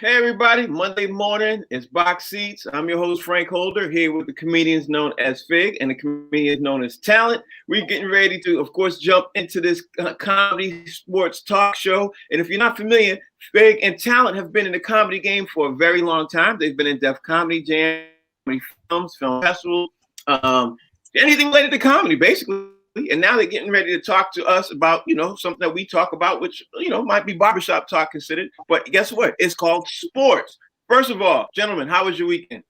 Hey everybody, Monday morning, it's Box Seats. I'm your host, Frank Holder, here with the comedians known as Fig and the comedians known as Talent. We're getting ready to, of course, jump into this comedy sports talk show. And if you're not familiar, Fig and Talent have been in the comedy game for a very long time. They've been in Def Comedy Jam, films, film festivals, anything related to comedy, basically. And now they're getting ready to talk to us about, something that we talk about, which, might be barbershop talk considered. But guess what? It's called sports. First of all, gentlemen, how was your weekend?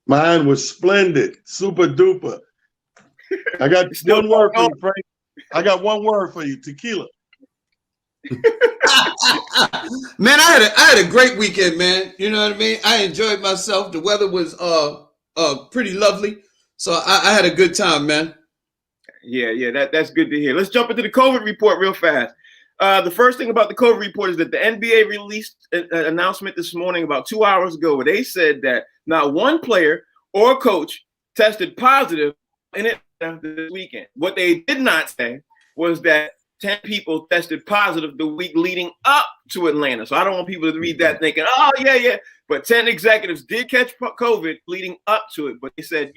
Mine was splendid, super duper. I got one word for you, Frank. I got one word for you, tequila. Man, I had a great weekend, man. You know what I mean? I enjoyed myself. The weather was pretty lovely. So I had a good time, man. Yeah, that's good to hear. Let's jump into the COVID report real fast. The first thing about the COVID report is that the NBA released an announcement this morning about 2 hours ago where they said that not one player or coach tested positive in it this weekend. What they did not say was that 10 people tested positive the week leading up to Atlanta. So I don't want people to read that thinking, oh, yeah. But 10 executives did catch COVID leading up to it. But they said,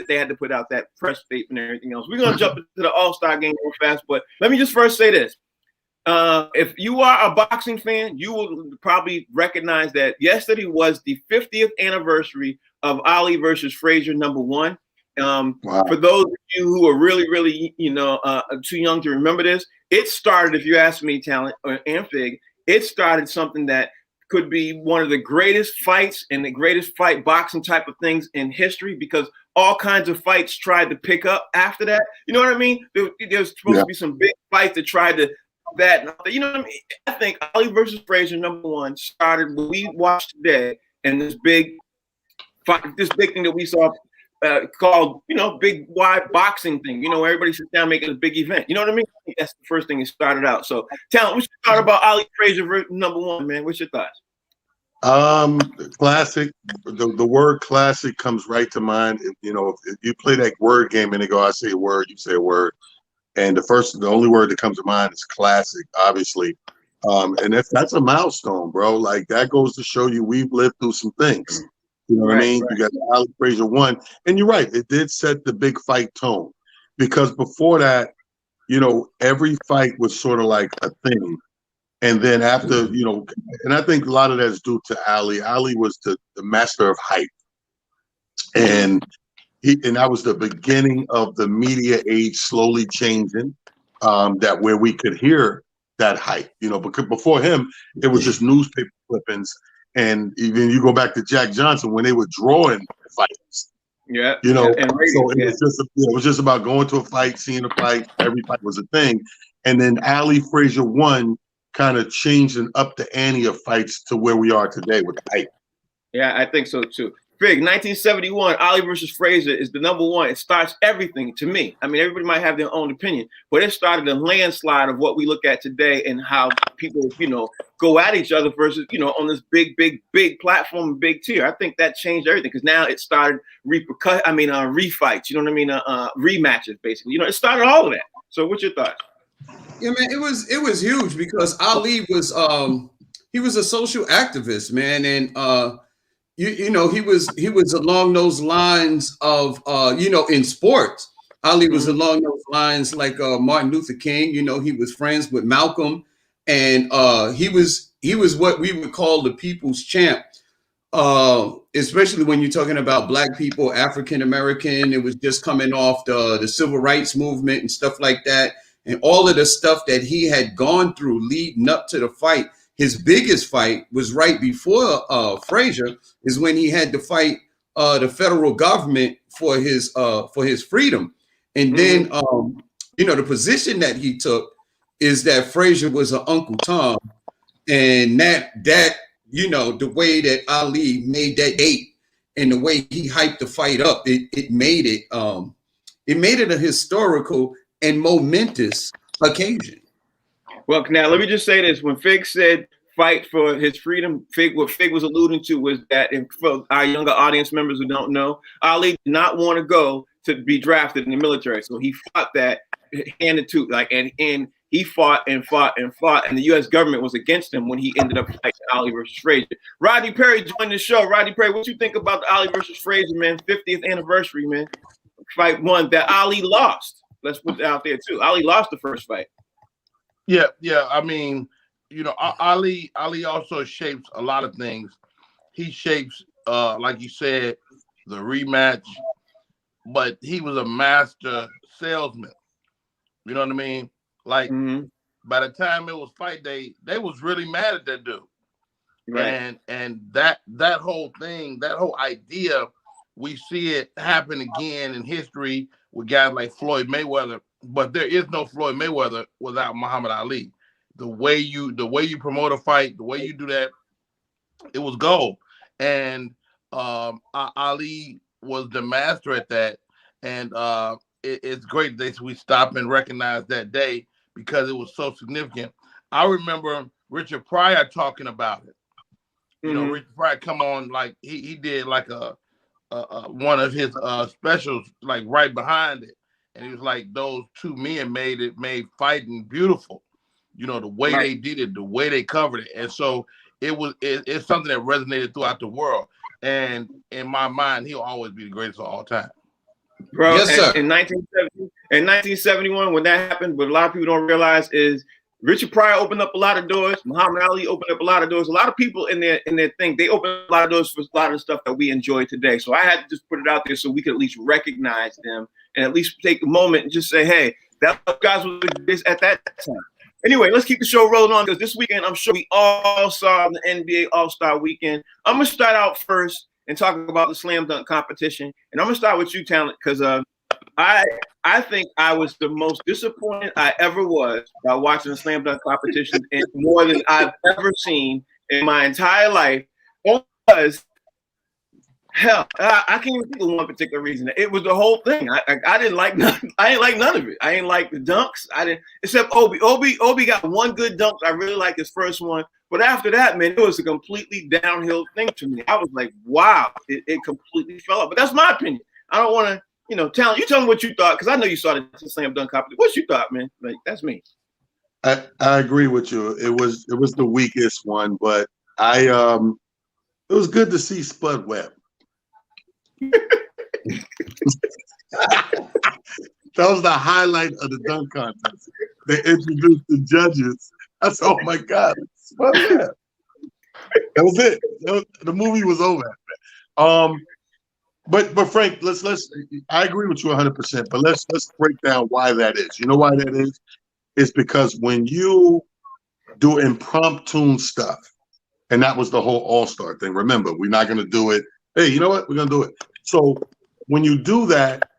they had to put out that press statement and everything else. We're going to jump into the All-Star game real fast. But let me just first say this. If you are a boxing fan, you will probably recognize that yesterday was the 50th anniversary of Ali versus Frazier #1. Wow. For those of you who are really, too young to remember this, it started, if you ask me, Talent and Fig, it started something that could be one of the greatest fights and the greatest fight boxing type of things in history, because all kinds of fights tried to pick up after that. You know what I mean? There's supposed to be some big fights that tried to that. You know what I mean? I think Ali versus Frazier #1 started when we watched today, and this big fight, this big thing that we saw called, big wide boxing thing. Everybody sits down making a big event. You know what I mean? I think that's the first thing it started out. So, Talent, we should talk about Ali Frazier #1, man. What's your thoughts? Classic. The word classic comes right to mind. If you play that word game and they go, I say a word, you say a word. And the only word that comes to mind is classic, obviously. And that's a milestone, bro. Like, that goes to show you we've lived through some things. You know what I mean? Right. You got Ali Frazier 1. And you're right, it did set the big fight tone. Because before that, every fight was sort of like a thing. And then after, and I think a lot of that is due to Ali. Ali was the master of hype. And that was the beginning of the media age slowly changing, that where we could hear that hype, because before him, it was just newspaper clippings. And even you go back to Jack Johnson when they were drawing fights. Yeah. So it was just about going to a fight, seeing a fight. Every fight was a thing. And then Ali Frazier 1 kind of changed and upped the ante of fights to where we are today with the hype. Yeah, I think so too. Fig, 1971, Ali versus Frazier is the #1. It starts everything to me. I mean, everybody might have their own opinion, but it started a landslide of what we look at today and how people, go at each other versus, on this big platform, big tier. I think that changed everything because now it started refights. You know what I mean? Rematches, basically. It started all of that. So, what's your thoughts? Yeah, man, it was huge because Ali was he was a social activist, man, and he was along those lines of in sports. Ali was along those lines like Martin Luther King. He was friends with Malcolm, and he was what we would call the people's champ. Especially when you're talking about Black people, African American. It was just coming off the civil rights movement and stuff like that, and all of the stuff that he had gone through leading up to the fight. His biggest fight was right before Frazier, is when he had to fight the federal government for his freedom. And then, the position that he took is that Frazier was an Uncle Tom, and that the way that Ali made that date and the way he hyped the fight up, it made it a historical and momentous occasion. Well, now let me just say this: when Fig said fight for his freedom, what Fig was alluding to was that, and for our younger audience members who don't know, Ali did not want to go to be drafted in the military, so he fought that hand and tooth, and he fought and fought and fought, and the U.S. government was against him when he ended up fighting Ali versus Frazier. Rodney Perry joined the show. Rodney Perry, what you think about the Ali versus Frazier, man? 50th anniversary, man. Fight one that Ali lost. Let's put it out there too. Ali lost the first fight. Yeah. I mean, Ali also shapes a lot of things. He shapes, like you said, the rematch, but he was a master salesman. You know what I mean? Like by the time it was fight day, they was really mad at that dude. Right. And that whole thing, that whole idea, we see it happen again in history with guys like Floyd Mayweather. But there is no Floyd Mayweather without Muhammad Ali. The way you promote a fight, the way you do that, it was gold. And Ali was the master at that. And it's great that we stop and recognize that day because it was so significant. I remember Richard Pryor talking about it. You know, Richard Pryor come on, like he did like a one of his specials like right behind it. And he was like, those two men made fighting beautiful. You know, the way they did it, the way they covered it. And so it's something that resonated throughout the world. And in my mind, he'll always be the greatest of all time. Bro, yes, sir. In 1971, when that happened, what a lot of people don't realize is Richard Pryor opened up a lot of doors. Muhammad Ali opened up a lot of doors. A lot of people in their thing, they opened a lot of doors for a lot of stuff that we enjoy today. So I had to just put it out there so we could at least recognize them and at least take a moment and just say, hey, that guys was this at that time. Anyway, let's keep the show rolling on because this weekend, I'm sure we all saw the NBA All-Star Weekend. I'm going to start out first and talk about the slam dunk competition. And I'm going to start with you, Talent, because I think I was the most disappointed I ever was by watching the slam dunk competition and more than I've ever seen in my entire life. Because, hell, I can't even think of one particular reason. It was the whole thing. I didn't like none. I didn't like none of it. I didn't like the dunks. I didn't, except Obi. Obi got one good dunk. I really like his first one. But after that, man, it was a completely downhill thing to me. I was like, wow, it completely fell off. But that's my opinion. I don't want to, Talent, you tell me what you thought, because I know you saw the slam dunk competition. What you thought, man? Like, that's me. I agree with you. It was the weakest one, but it was good to see Spud Webb. That was the highlight of the dunk contest. They introduced the judges. I said, oh my God, Spud Webb. That was it. The movie was over. But Frank, let's I agree with you 100%, but let's break down why that is. You know why that is? It's because when you do impromptu stuff, and that was the whole All-Star thing. Remember, we're not gonna do it. Hey, you know what? We're gonna do it. So when you do that,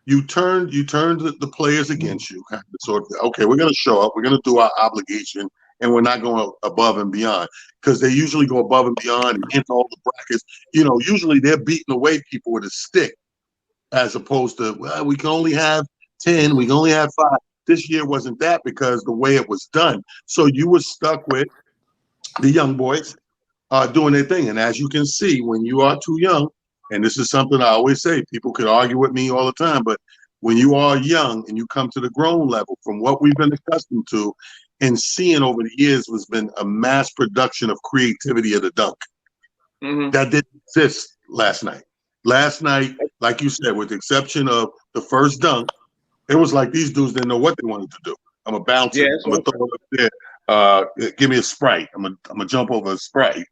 you turn the players against you. So okay, we're gonna show up, we're gonna do our obligation, and we're not going above and beyond, because they usually go above and beyond and into all the brackets. Usually they're beating away people with a stick, as opposed to, well, we can only have 10, we can only have 5. This year wasn't that because the way it was done. So you were stuck with the young boys doing their thing. And as you can see, when you are too young, and this is something I always say, people could argue with me all the time, but when you are young and you come to the grown level, from what we've been accustomed to and seeing over the years, has been a mass production of creativity of the dunk. That didn't exist last night. Last night, like you said, with the exception of the first dunk, it was like these dudes didn't know what they wanted to do. I'm gonna bounce it. I'm gonna throw it up there. Give me a Sprite. I'm gonna jump over a Sprite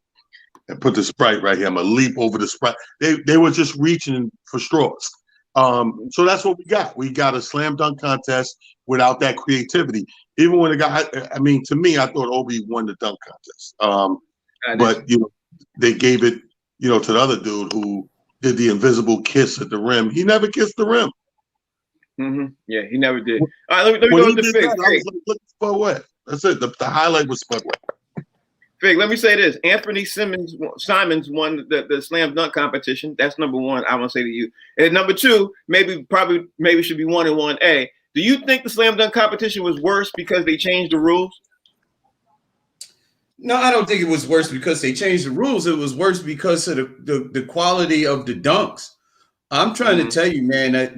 and put the Sprite right here. I'm gonna leap over the Sprite. They were just reaching for straws. So that's what we got. We got a slam dunk contest without that creativity. Even when the guy, to me, I thought Obi won the dunk contest. But they gave it, to the other dude who did the invisible kiss at the rim. He never kissed the rim. Yeah, he never did. All right, let me go with the Fig. I was like, look, Spud Webb. That's it. The highlight was Spud Webb. Fig, let me say this. Anthony Simons won the slam dunk competition. That's number one, I want to say to you. And number two, maybe should be 1 and 1A. Do you think the slam dunk competition was worse because they changed the rules? No, I don't think it was worse because they changed the rules. It was worse because of the quality of the dunks. I'm trying to tell you, man, that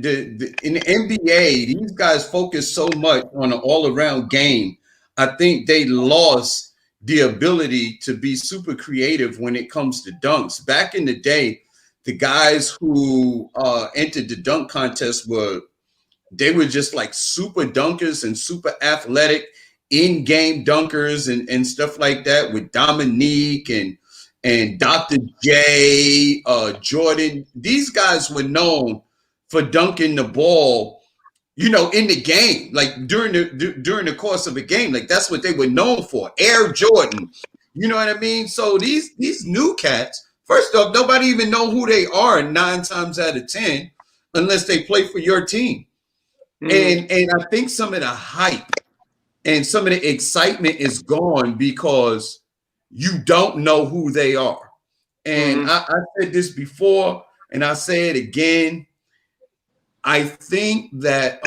in the NBA, these guys focus so much on an all-around game. I think they lost the ability to be super creative when it comes to dunks. Back in the day, the guys who entered the dunk contest were just like super dunkers and super athletic in-game dunkers and stuff like that with Dominique and Dr. J, Jordan. These guys were known for dunking the ball, in the game, like during the course of a game. Like that's what they were known for. Air Jordan, you know what I mean? So these new cats, first off, nobody even know who they are 9 times out of 10 unless they play for your team. And I think some of the hype and some of the excitement is gone because you don't know who they are. And I said this before, and I say it again. I think that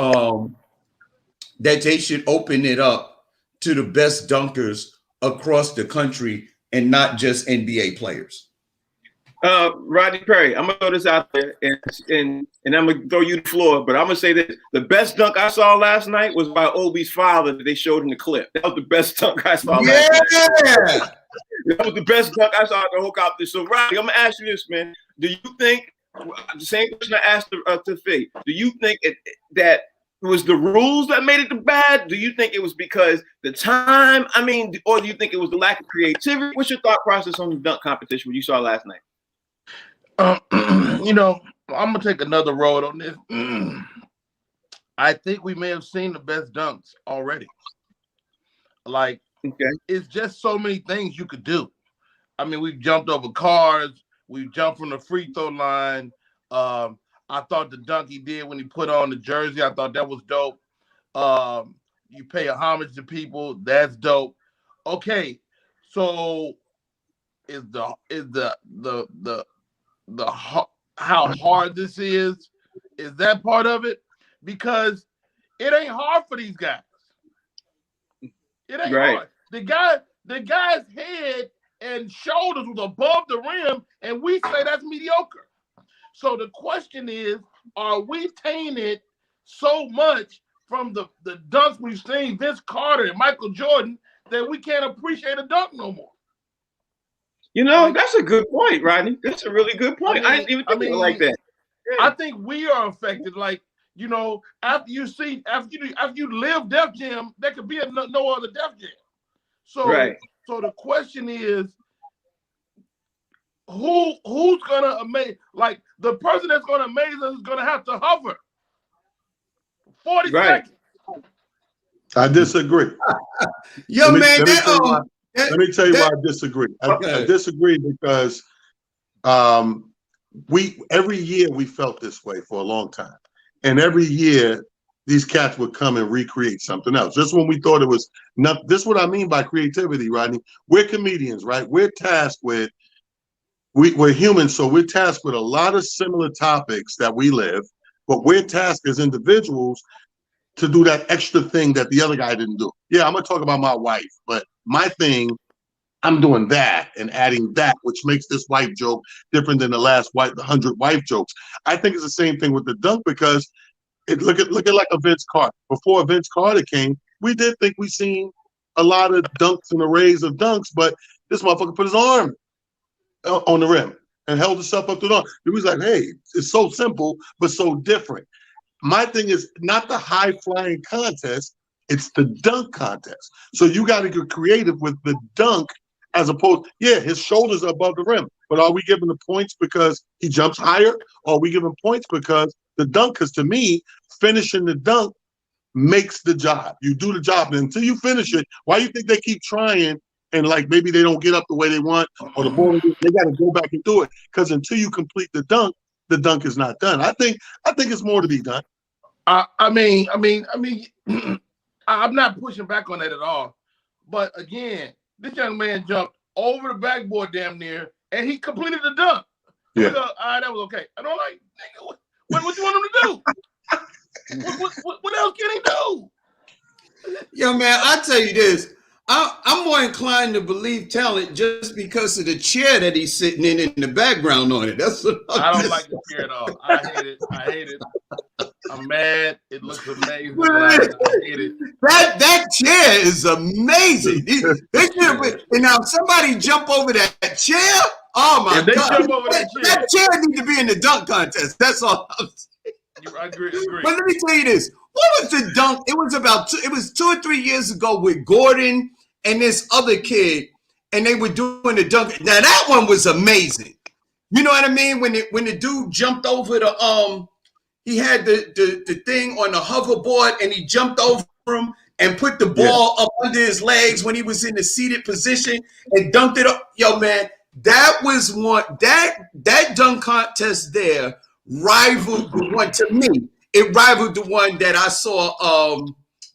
that they should open it up to the best dunkers across the country and not just NBA players. Rodney Perry, I'm gonna throw this out there, and I'm gonna throw you the floor, but I'm gonna say this: the best dunk I saw last night was by Obi's father that they showed in the clip. That was the best dunk I saw last night. That was the best dunk I saw at the whole competition. So, Rodney, I'm gonna ask you this, man: do you think the same question I asked to Faye? Do you think that it was the rules that made it bad? Do you think it was because the time? I mean, or do you think it was the lack of creativity? What's your thought process on the dunk competition what you saw last night? I'm gonna take another road on this. I think we may have seen the best dunks already. Like, it's just so many things you could do. I mean, we've jumped over cars, we've jumped from the free throw line. I thought the dunk he did when he put on the jersey, I thought that was dope. You pay a homage to people, that's dope. Okay, so is how hard this is that part of it? Because it ain't hard for these guys. It ain't hard. The guy's head and shoulders was above the rim, and we say that's mediocre. So the question is, are we tainted so much from the dunks we've seen, Vince Carter and Michael Jordan, that we can't appreciate a dunk no more? That's a good point, Rodney. That's a really good point. I didn't even think of it like that. Yeah. I think we are affected. Like, after you live Def Jam, there could be no other Def Jam. So, so the question is, who's gonna amaze? Like, the person that's gonna amaze us is gonna have to hover 40 seconds. I disagree. Yo, man, let me tell you why I disagree. I disagree because every year we felt this way for a long time. And every year these cats would come and recreate something else. Just when we thought it was nothing. This is what I mean by creativity, Rodney. We're comedians, right? We're tasked with, we're humans, so we're tasked with a lot of similar topics that we live, but we're tasked as individuals to do that extra thing that the other guy didn't do. Yeah, I'm gonna talk about my wife, but my thing, I'm doing that and adding that, which makes this wife joke different than the last 100 wife jokes. I think it's the same thing with the dunk because look at like a Vince Carter. Before Vince Carter came, we did think we seen a lot of dunks and arrays of dunks, but this motherfucker put his arm on the rim and held himself up to the arm. It was like, hey, it's so simple, but so different. My thing is not the high-flying contest, it's the dunk contest. So you got to get creative with the dunk as opposed, his shoulders are above the rim, but are we giving the points because he jumps higher? Or are we giving points because the dunk, because to me, finishing the dunk makes the job. You do the job, and until you finish it, why do you think they keep trying and like maybe they don't get up the way they want or the ball, they got to go back and do it? Because until you complete the dunk is not done. I think it's more to be done. I mean, I'm not pushing back on that at all. But again, this young man jumped over the backboard damn near, and he completed the dunk. Yeah. That was okay. And I'm like, nigga, what you want him to do? What else can he do? Yo, man, I tell you this. I'm more inclined to believe talent just because of the chair that he's sitting in the background on it. That's what I don't like the chair at all. I hate it. I hate it. I'm mad. It looks amazing. But I hate it. That chair is amazing. And now somebody jump over that chair. Oh my They God! jump over that chair. That chair needs to be in the dunk contest. That's all I'm saying. I agree. But let me tell you this: what was the dunk? It was 2 or 3 years ago with Gordon and this other kid, and they were doing the dunk. Now that one was amazing. You know what I mean? When the dude jumped over the he had the thing on the hoverboard, and he jumped over him and put the ball up under his legs when he was in the seated position and dunked it up. Yo, man, that was one that dunk contest there rivaled the one, to me. It rivaled the one that I saw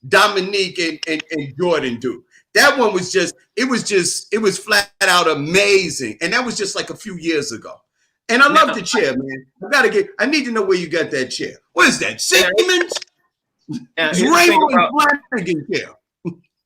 Dominique and Jordan do. That one was it was flat out amazing. And that was just like a few years ago. And I love the chair, man. I need to know where you got that chair. What is that? Siemens? It's Raymond Flanagan chair.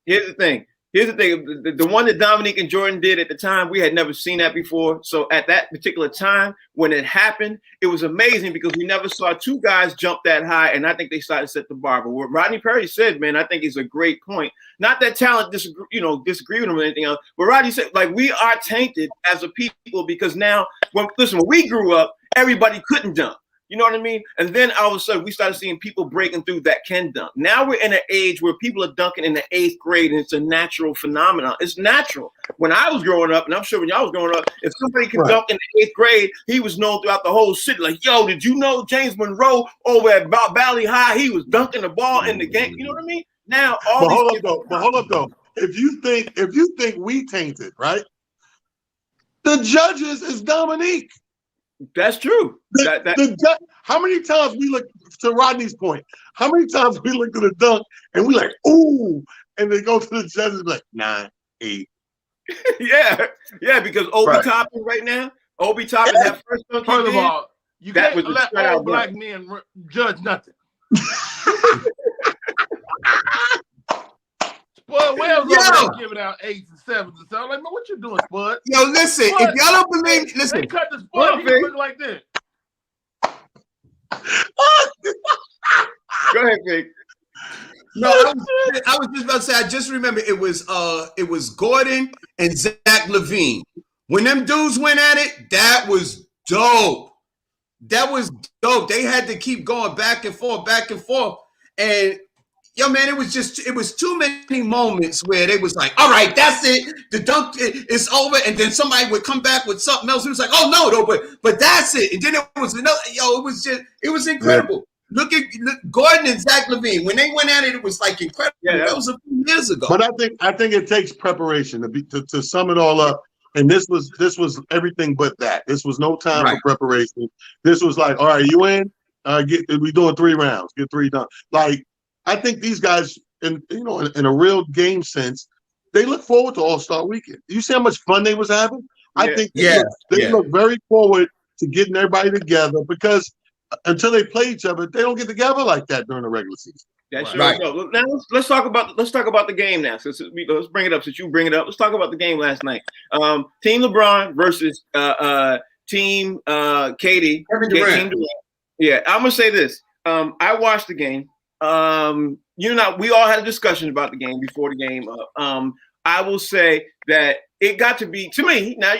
Here's the thing. The one that Dominique and Jordan did at the time, we had never seen that before. So at that particular time, when it happened, it was amazing because we never saw two guys jump that high, and I think they started to set the bar. But what Rodney Perry said, man, I think is a great point. Not that talent disagree with him or anything else, but Rodney said, like, we are tainted as a people because now, when we grew up, everybody couldn't dunk. You know what I mean? And then all of a sudden, we started seeing people breaking through that can dunk. Now we're in an age where people are dunking in the 8th grade, and it's a natural phenomenon. It's natural. When I was growing up, and I'm sure when y'all was growing up, if somebody could dunk in the 8th grade, he was known throughout the whole city. Like, yo, did you know James Monroe over at Valley High, he was dunking the ball in the game? You know what I mean? Now, hold up though. If you think we tainted, right? The judges is Dominique. That's true. How many times we look, to Rodney's point, how many times we look at the dunk and we like, ooh, and they go to the judges like 9, 8. yeah, because Obi Toppin right now, that first dunk. First of all, you can't let all black men judge nothing. Spud Wells over giving out 8s and 7s and stuff. Like, man, what you doing, Spud? Yo, listen, Spud, if y'all don't believe, listen. They cut the Spud, he look like this. Go ahead, Vic. No, I was just about to say, I just remember it was Gordon and Zach LaVine. When them dudes went at it, that was dope. That was dope. They had to keep going back and forth. And yo, man, it was too many moments where they was like, all right, that's it. The dunk is over. And then somebody would come back with something else. It was like, oh no, but that's it. And then it was another, it was incredible. Yeah. Look at Gordon and Zach LaVine. When they went at it, it was like incredible. Yeah, that was a few years ago. But I think it takes preparation to sum it all up. And this was everything but that. This was no time for preparation. This was like, all right, you in? We doing 3 rounds. Get 3 done. Like, I think these guys, in a real game sense, they look forward to All-Star Weekend. You see how much fun they was having? Yeah. I think they look very forward to getting everybody together because until they play each other, they don't get together like that during the regular season. That's right. Now let's talk about the game now. Let's bring it up. Since you bring it up, let's talk about the game last night. Team LeBron versus Team Katie. Kevin Durant. Yeah, I'm gonna say this. I watched the game. We all had a discussion about the game before the game. I will say that it got to be, to me, now,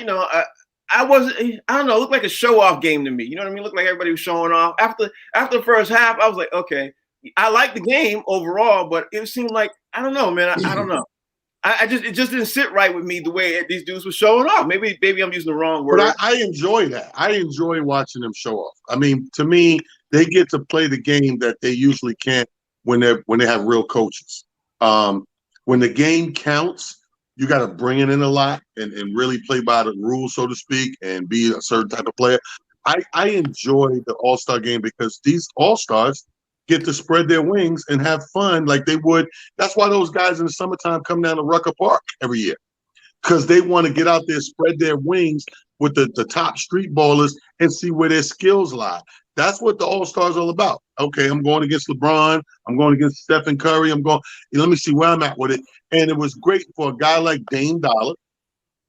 I don't know, it looked like a show-off game to me. You know what I mean? It looked like everybody was showing off. After the first half, I was like, okay, I like the game overall, but it seemed like, I don't know, man. I don't know. It just didn't sit right with me the way these dudes were showing off. Maybe I'm using the wrong word. But I enjoy that. I enjoy watching them show off. I mean, to me, they get to play the game that they usually can't when they have real coaches. When the game counts, you got to bring it in a lot and really play by the rules, so to speak, and be a certain type of player. I enjoy the All-Star game because these All-Stars get to spread their wings and have fun like they would. That's why those guys in the summertime come down to Rucker Park every year, because they want to get out there, spread their wings with the top street ballers and see where their skills lie. That's what the All-Stars are all about. okay, I'm going against LeBron. I'm going against Stephen Curry. Let me see where I'm at with it. And it was great for a guy like Dame Dollar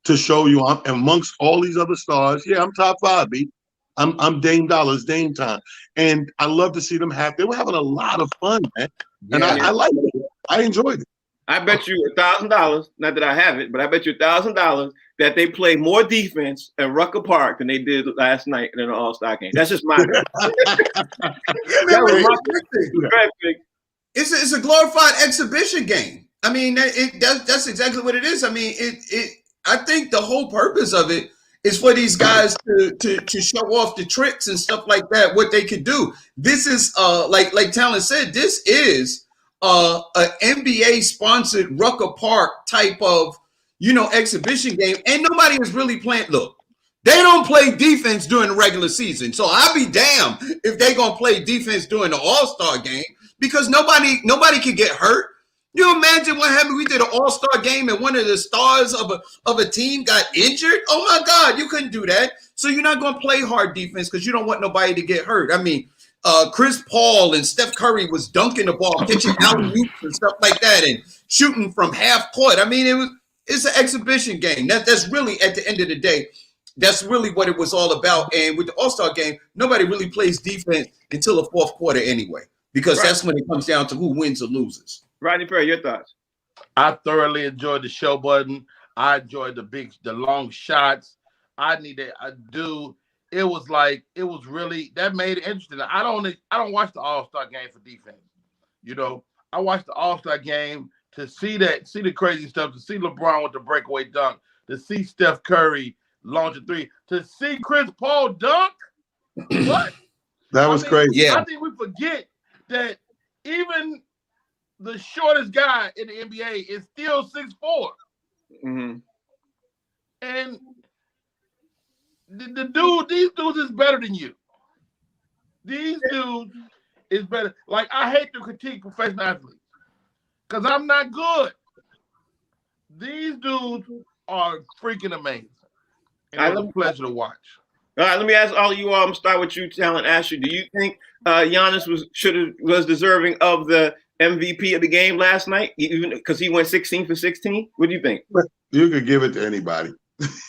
to show you I'm amongst all these other stars. Yeah, I'm top 5, B. I'm Dame Dollar. It's Dame time. And I love to see them they were having a lot of fun, man. And I liked it. I enjoyed it. I bet you $1,000, not that I have it, but I bet you $1,000 that they play more defense at Rucker Park than they did last night in an All-Star game. That's just my It's a glorified exhibition game. I mean, that's exactly what it is. I mean, I think the whole purpose of it is for these guys to show off the tricks and stuff like that, what they could do. This is like Talon said, this is an NBA sponsored Rucker Park type of exhibition game, and nobody is really playing. Look, they don't play defense during the regular season, so I'll be damned if they're gonna play defense during the All-Star game because nobody can get hurt. You imagine what happened? We did an All-Star game and one of the stars of a team got injured. Oh my God, you couldn't do that. So you're not gonna play hard defense because you don't want nobody to get hurt. I mean, Chris Paul and Steph Curry was dunking the ball, catching alley-oops and stuff like that, and shooting from half court. I mean, it's an exhibition game. That's really, at the end of the day, that's really what it was all about. And with the All-Star game, nobody really plays defense until the fourth quarter anyway, because that's when it comes down to who wins or loses. Rodney Perry, your thoughts? I thoroughly enjoyed the show button. I enjoyed the long shots. It was really, that made it interesting. I don't watch the All-Star game for defense. I watch the All-Star game to see the crazy stuff, to see LeBron with the breakaway dunk, to see Steph Curry launch a three, to see Chris Paul dunk. What? That was crazy. Yeah. I think we forget that even the shortest guy in the NBA is still 6'4". Mm-hmm. And these dudes is better than you. These dudes is better. Like, I hate to critique professional athletes because I'm not good. These dudes are freaking amazing. And it's a pleasure to watch. All right, let me ask all of you all. I'm gonna start with you, Talon Asher. Do you think Giannis was deserving of the MVP of the game last night, even because he went 16 for 16? What do you think? You could give it to anybody.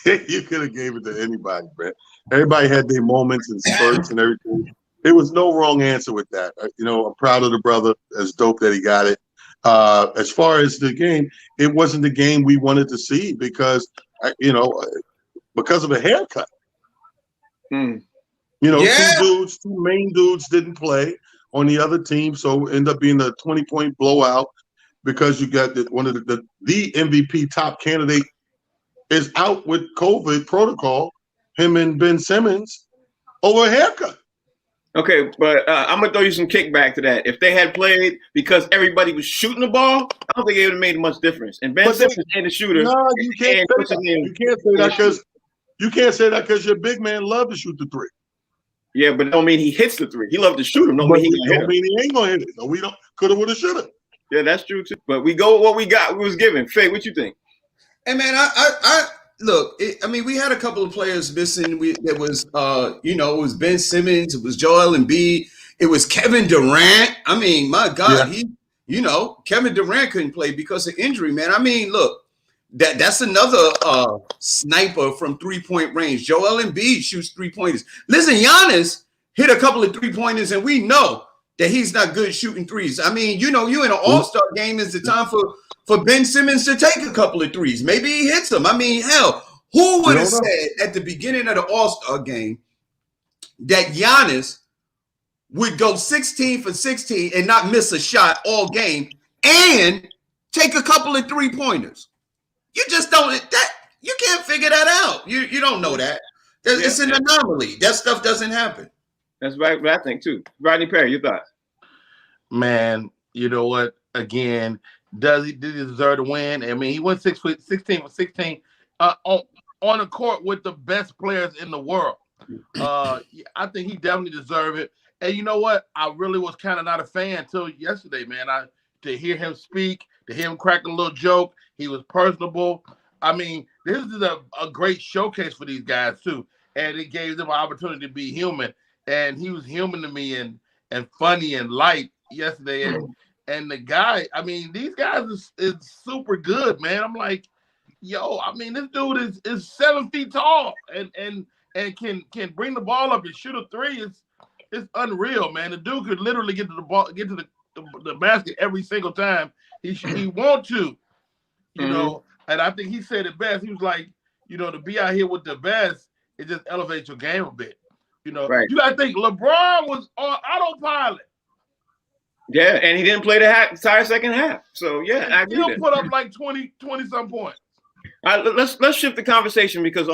You could have gave it to anybody, man. Everybody had their moments and spurts and everything. There was no wrong answer with that. I'm proud of the brother. It's dope that he got it. As far as the game, it wasn't the game we wanted to see because of a haircut. Mm. Two main dudes didn't play on the other team, so end up being a 20-point blowout because you got one of the MVP top candidate is out with COVID protocol, him and Ben Simmons, over a haircut. Okay, but I'm going to throw you some kickback to that. If they had played because everybody was shooting the ball, I don't think it would have made much difference. And Ben Simmons ain't a shooter. No, you can't say that. You can't say that because your big man love to shoot the three. Yeah, but it don't mean he hits the three. He love to shoot him. Don't mean he ain't going to hit it. No, we don't. Coulda, woulda, shoulda. Yeah, that's true, too. But we go with what we got. We was given. Faye, what you think? Hey, man, I look, we had a couple of players missing. It was, it was Ben Simmons. It was Joel Embiid. It was Kevin Durant. I mean, my God, Kevin Durant couldn't play because of injury, man. I mean, look, that's another sniper from 3-point range. Joel Embiid shoots 3-pointers. Listen, Giannis hit a couple of 3-pointers, and we know that he's not good shooting threes. I mean, you in an All-Star game is the time for Ben Simmons to take a couple of threes. Maybe he hits them. I mean, hell, who would have said at the beginning of the All-Star game that Giannis would go 16 for 16 and not miss a shot all game and take a couple of 3-pointers? You just don't. You can't figure that out. You don't know that. It's an anomaly. That stuff doesn't happen. That's right. What I think too. Rodney Perry, your thoughts? Man, you know what? Again, did he deserve to win? I mean, he went 16 for 16 on the court with the best players in the world. I think he definitely deserved it. And you know what? I really was kind of not a fan until yesterday, man. To hear him speak, to hear him crack a little joke. He was personable. I mean, this is a great showcase for these guys too, and it gave them an opportunity to be human. And he was human to me, and and funny and light yesterday. And the guy, I mean, these guys is super good, man. I'm like, yo, I mean, this dude is 7 feet tall and can bring the ball up and shoot a three. It's unreal, man. The dude could literally get to the ball, get to the basket every single time he want to, you know. And I think he said it best. He was like, you know, to be out here with the best, it just elevates your game a bit. You know, right. You gotta think LeBron was on autopilot. Yeah, and he didn't play the entire second half. So yeah, and I agree. He'll put up like 20 some points. Let's shift the conversation because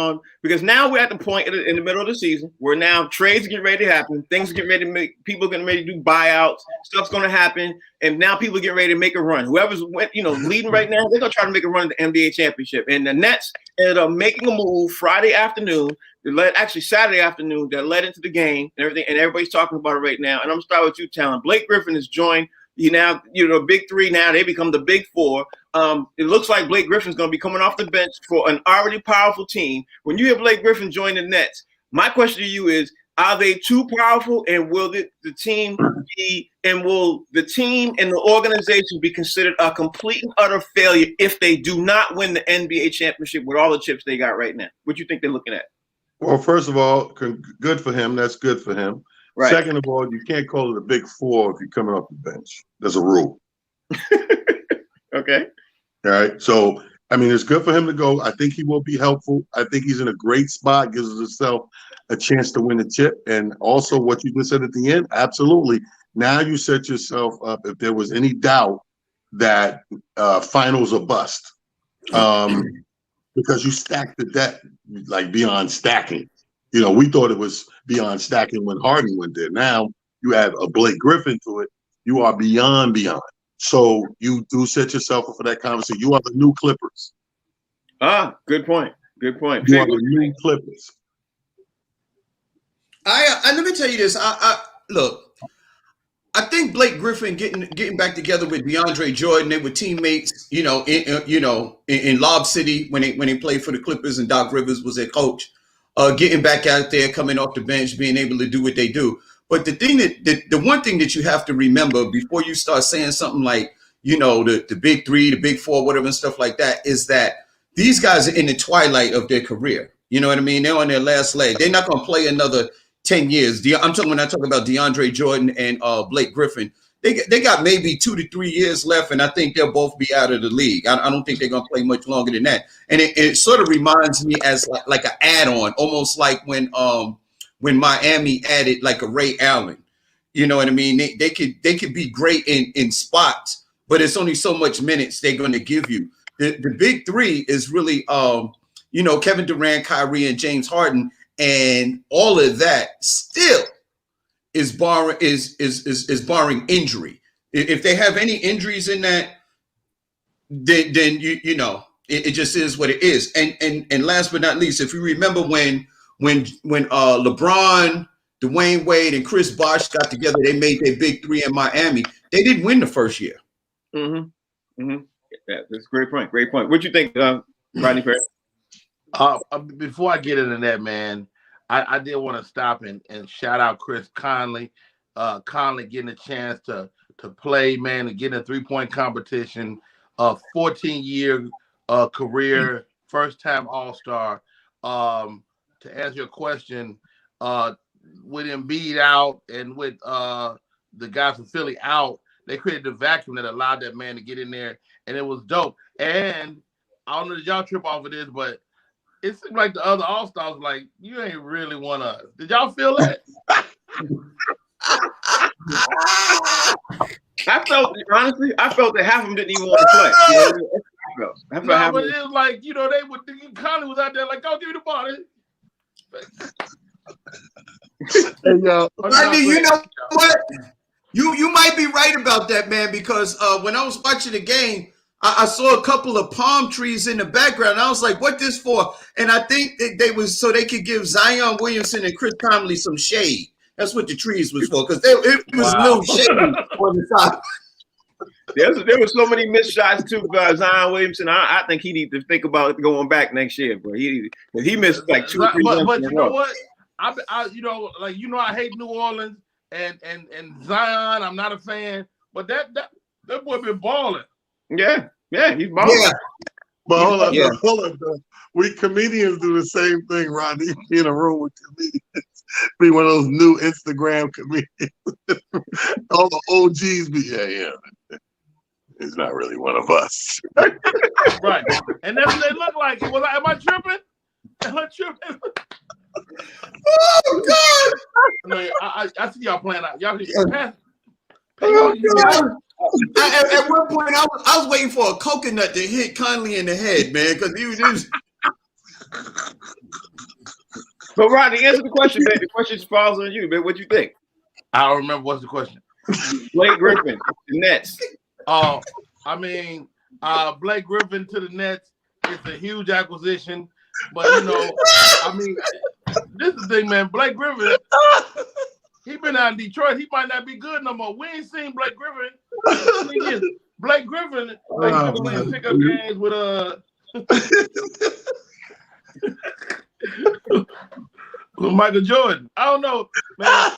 now we're at the point in the middle of the season where now trades are getting ready to happen, things are getting ready to make, people are getting ready to do buyouts, stuff's going to happen, and now people are getting ready to make a run. Whoever's leading right now, they're going to try to make a run at the NBA championship. And the Nets ended up making a move Friday afternoon, Saturday afternoon, that led into the game and everything, and everybody's talking about it right now. And I'm going to start with you, Talon. Blake Griffin has joined big three now. They become the big four. It looks like Blake Griffin's going to be coming off the bench for an already powerful team. When you hear Blake Griffin join the Nets, my question to you is, are they too powerful, and will the team and the organization be considered a complete and utter failure if they do not win the NBA championship with all the chips they got right now? What do you think they're looking at? Well, first of all, good for him. That's good for him. Right. Second of all, you can't call it a big four if you're coming off the bench. There's a rule. Okay. All right. So, I mean, it's good for him to go. I think he will be helpful. I think he's in a great spot, gives himself a chance to win the chip. And also what you just said at the end, absolutely. Now you set yourself up, if there was any doubt that finals are bust, because you stacked the deck like beyond stacking. You know, we thought it was beyond stacking when Harden went there. Now you add a Blake Griffin to it. You are beyond. So you do set yourself up for that conversation. You are the new Clippers. Good point. You are the new Clippers. I let me tell you this. Look. I think Blake Griffin getting back together with DeAndre Jordan. They were teammates, in Lob City when they played for the Clippers, and Doc Rivers was their coach. Getting back out there, coming off the bench, being able to do what they do. But the one thing that you have to remember before you start saying something like, the big three, the big four, whatever and stuff like that, is that these guys are in the twilight of their career. You know what I mean? They're on their last leg. They're not going to play another 10 years. When I talk about DeAndre Jordan and Blake Griffin, they got maybe 2 to 3 years left, and I think they'll both be out of the league. I don't think they're going to play much longer than that. And it sort of reminds me as like an add-on, almost like when Miami added like a Ray Allen. You know what I mean? They could be great in spots, but it's only so much minutes they're going to give you. The big three is really Kevin Durant, Kyrie, and James Harden. And all of that still is barring injury. If they have any injuries in that, then it just is what it is. And last but not least, if you remember when LeBron, Dwayne Wade, and Chris Bosh got together, they made their big three in Miami. They didn't win the first year. Mm-hmm. Mm-hmm. Yeah, that's a great point. Great point. What you think, Rodney Perry? Before I get into that, man, I did want to stop and shout out Chris Conley. Conley getting a chance to play, man, and get in a 3-point competition. 14-year career, first-time All-Star. To answer your question, with Embiid out and with the guys from Philly out, they created a vacuum that allowed that man to get in there, and it was dope. And I don't know if y'all trip off of this, but it seemed like the other All-Stars were like, you ain't really want us. Did y'all feel that? Honestly, I felt that half of them didn't even want to play. But it was like, Conley was out there like, go give me the ball. Hey, yo. I mean, you know what? You might be right about that, man, because when I was watching the game, I saw a couple of palm trees in the background. I was like, what this for? And I think they was so they could give Zion Williamson and Chris Conley some shade. That's what the trees was for, because it was no shade on the top. There were so many missed shots too by Zion Williamson. I think he needs to think about going back next year, bro. He missed like 2 or 3 but you know what? I hate New Orleans. and Zion, I'm not a fan. But that boy been balling. Yeah, he's balling. Yeah. But hold on, Yeah. hold on. We comedians do the same thing, Rodney. Be in a room with comedians. Be one of those new Instagram comedians. All the OGs be, yeah. He's not really one of us. Right. And that's what they look like. Am I tripping? Am I tripping? Oh God! No, I see y'all playing out. Y'all pass. Oh, God. At one point, I was waiting for a coconut to hit Conley in the head, man, because he was. But Rodney, answer the question, man. The question falls on you, man. What you think? I don't remember what's the question. Blake Griffin, the Nets. I mean, Blake Griffin to the Nets is a huge acquisition, but I mean, this is the thing, man. Blake Griffin, he been out in Detroit. He might not be good no more. We ain't seen Blake Griffin. Blake Griffin, playing pickup games with with Michael Jordan. I don't know, man.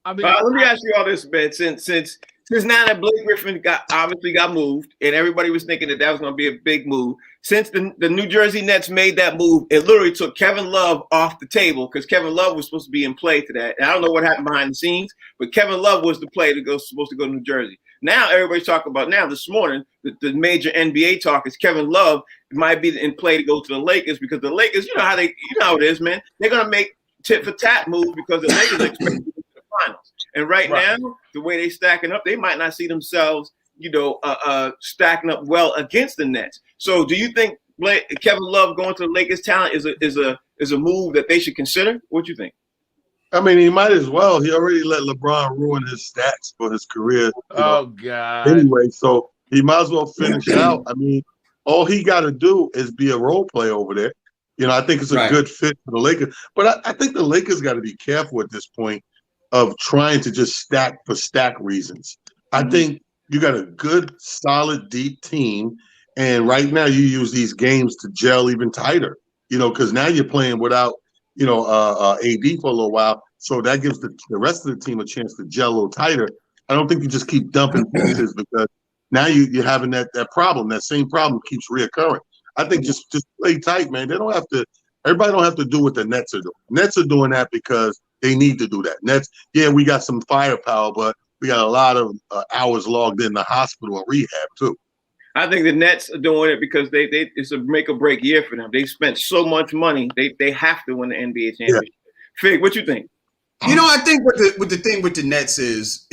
I mean, let me ask you all this, man. Since now that Blake Griffin obviously got moved, and everybody was thinking that was going to be a big move. Since the New Jersey Nets made that move, it literally took Kevin Love off the table because Kevin Love was supposed to be in play to that. And I don't know what happened behind the scenes, but Kevin Love was the player supposed to go to New Jersey. Now everybody's talking about this morning, the major NBA talk is Kevin Love might be in play to go to the Lakers because the Lakers, you know how it is, man. They're going to make tit for tat moves because the Lakers expect to go to the finals. And right now, the way they stacking up, they might not see themselves, stacking up well against the Nets. So, do you think Kevin Love going to the Lakers talent is a move that they should consider? What do you think? I mean, he might as well. He already let LeBron ruin his stats for his career. Oh God! Anyway, so he might as well finish out. I mean, all he got to do is be a role player over there. I think it's a good fit for the Lakers. But I think the Lakers got to be careful at this point of trying to just stack for stack reasons. I think you got a good, solid, deep team, and right now you use these games to gel even tighter. Because now you're playing without, AD for a little while, so that gives the rest of the team a chance to gel a little tighter. I don't think you just keep dumping pieces because now you're having that problem. That same problem keeps reoccurring. I think just play tight, man. Everybody don't have to do what the Nets are doing. Nets are doing that because they need to do that. Nets, we got some firepower, but we got a lot of hours logged in the hospital and rehab too. I think the Nets are doing it because it's a make or break year for them. They spent so much money, they have to win the NBA championship. Yeah. Fig, what you think? I think what the thing with the Nets is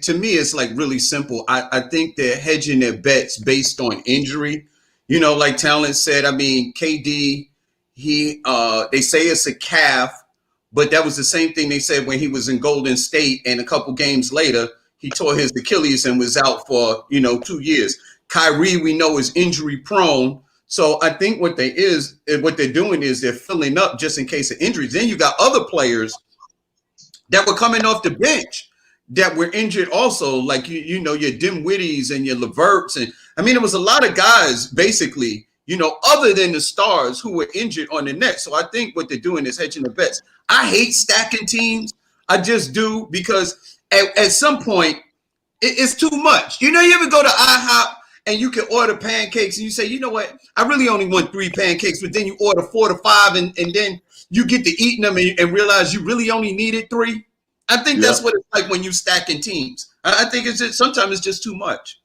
to me it's like really simple. I think they're hedging their bets based on injury. Like Talent said, I mean, KD, they say it's a calf. But that was the same thing they said when he was in Golden State, and a couple games later, he tore his Achilles and was out for, 2 years. Kyrie, we know, is injury prone. So I think what they're doing is they're filling up just in case of injuries. Then you got other players that were coming off the bench that were injured also, like, your Dimwitties and your Leverts. And I mean, it was a lot of guys, basically, other than the stars who were injured on the Nets. So I think what they're doing is hedging the bets. I hate stacking teams. I just do because at some point it's too much. You ever go to IHOP and you can order pancakes and you say, you know what, I really only want 3 pancakes, but then you order 4 to 5 and then you get to eating them and realize you really only needed 3. I think that's what it's like when you stacking teams. I think sometimes it's just too much.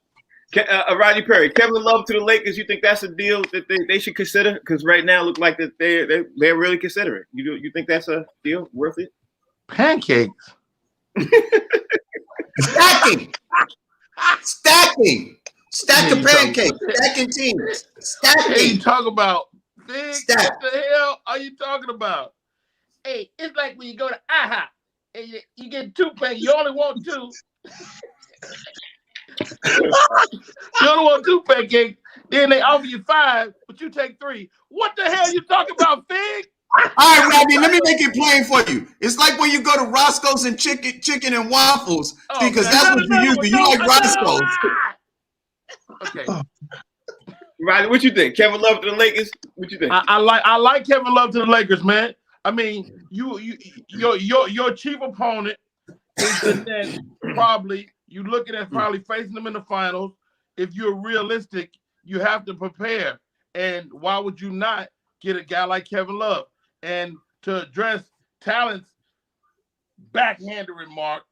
Rodney Perry, Kevin Love to the Lakers. You think that's a deal that they should consider? Because right now, it looks like that they're really considering. You think that's a deal worth it? Pancakes. Stacking. Stack the pancakes. Stacking teams. Stacking. Hey, you talk about big. Stack. What the hell are you talking about? Hey, it's like when you go to IHOP and you get 2 pancakes. You only want 2. You only want 2 pancakes, then they offer you 5, but you take 3. What the hell you talking about, Fig? All right, Robbie, let me make it plain for you. It's like when you go to Roscoe's and chicken and waffles, because that's what you use, but you like Roscoe's. Okay. Rodney, what you think? Kevin Love to the Lakers? What you think? I like Kevin Love to the Lakers, man. I mean, your chief opponent is the Nets. Probably you looking at probably facing them in the finals. If you're realistic, you have to prepare. And why would you not get a guy like Kevin Love? And to address Talent's backhanded remark,